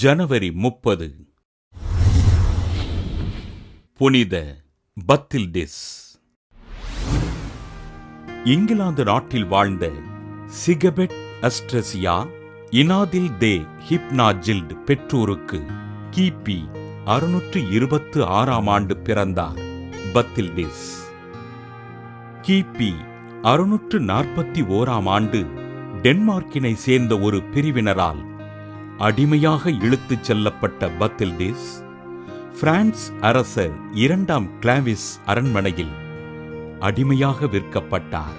ஜனவரி 30 புனித பத்தில்டிஸ். இங்கிலாந்து நாட்டில் வாழ்ந்த சிகபெட் அஸ்ட்ரசியா இனாதில் தே ஹிப்னாஜில்ட் பெற்றோருக்கு கிபி 626 ஆண்டு பிறந்தார் பத்தில்டிஸ். கிபி 641 ஆண்டு டென்மார்க்கினை சேர்ந்த ஒரு பிரிவினரால் அடிமையாக இழுத்துச் செல்லப்பட்ட பத்தில்டிஸ் பிரான்ஸ் அரசர் 2ஆம் கிளாவிஸ் அரண்மனையில் அடிமையாக விற்கப்பட்டார்.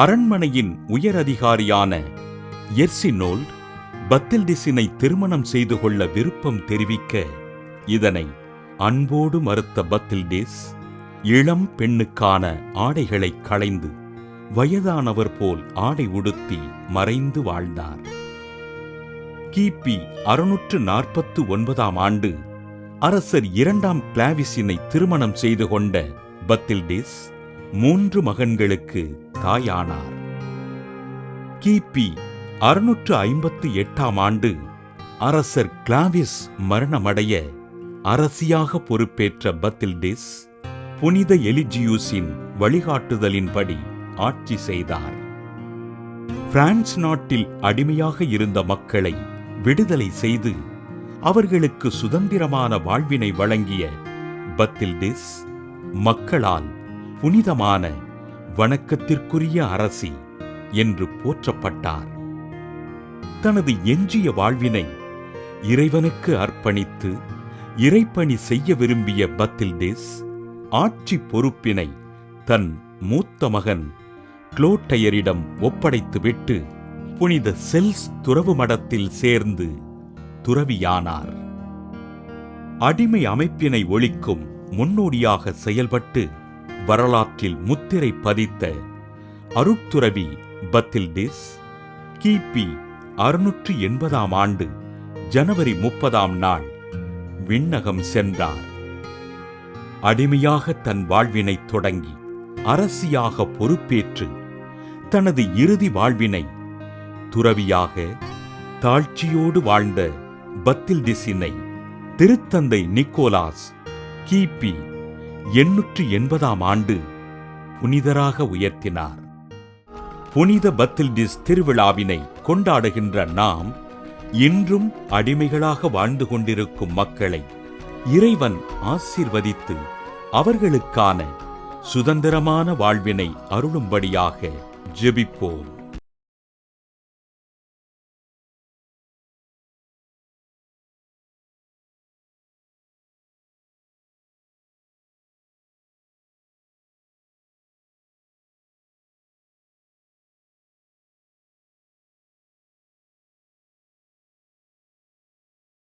அரண்மனையின் உயரதிகாரியான எர்சினோல்ட் பத்தில்டிஸினை திருமணம் செய்து கொள்ள விருப்பம் தெரிவிக்க இதனை அன்போடு மறுத்த பத்தில்டிஸ் இளம் பெண்ணுக்கான ஆடைகளை களைந்து வயதானவர் போல் ஆடை உடுத்தி மறைந்து வாழ்ந்தார். கிபி 649 ஆண்டு அரசர் 2ஆம் கிளாவிஸினை திருமணம் செய்து கொண்ட பத்தில்டிஸ் 3 மகன்களுக்கு தாயானார். கிபி 658 ஆண்டு அரசர் கிளாவிஸ் மரணமடைய அரசியாக பொறுப்பேற்ற பத்தில்டிஸ் புனித எலிஜியூஸின் வழிகாட்டுதலின்படி ஆட்சி செய்தார். பிரான்ஸ் நாட்டில் அடிமையாக இருந்த மக்களை விடுதலை செய்து அவர்களுக்கு சுதந்திரமான வாழ்வினை வழங்கிய பத்தில்டிஸ் மக்களால் புனிதமான வணக்கத்திற்குரிய அரசி என்று போற்றப்பட்டார். தனது எஞ்சிய வாழ்வினை இறைவனுக்கு அர்ப்பணித்து இறைப்பணி செய்ய விரும்பிய பத்தில்டிஸ் ஆட்சி பொறுப்பினை தன் மூத்த மகன் குளோட்டையரிடம் ஒப்படைத்துவிட்டு புனித செல்ஸ் துறவு மடத்தில் சேர்ந்து துறவியானார். அடிமை அமைப்பினை ஒழிக்கும் முன்னோடியாக செயல்பட்டு வரலாற்றில் முத்திரை பதித்த அருட்துறவி பத்தில்டிஸ் கிபி 680 ஆண்டு ஜனவரி 30 நாள் விண்ணகம் சென்றார். அடிமையாக தன் வாழ்வினை தொடங்கி அரசியாக பொறுப்பேற்று தனது இறுதி வாழ்வினை துறவியாக தாழ்ச்சியோடு வாழ்ந்த பத்தில்டிஸினை திருத்தந்தை நிக்கோலாஸ் கிபி 880 ஆண்டு புனிதராக உயர்த்தினார். புனித பத்தில்டிஸ் திருவிழாவினை கொண்டாடுகின்ற நாம் இன்றும் அடிமைகளாக வாழ்ந்து கொண்டிருக்கும் மக்களை இறைவன் ஆசீர்வதித்து அவர்களுக்கான சுதந்திரமான வாழ்வினை அருளும்படியாக ஜெபிப்போம்.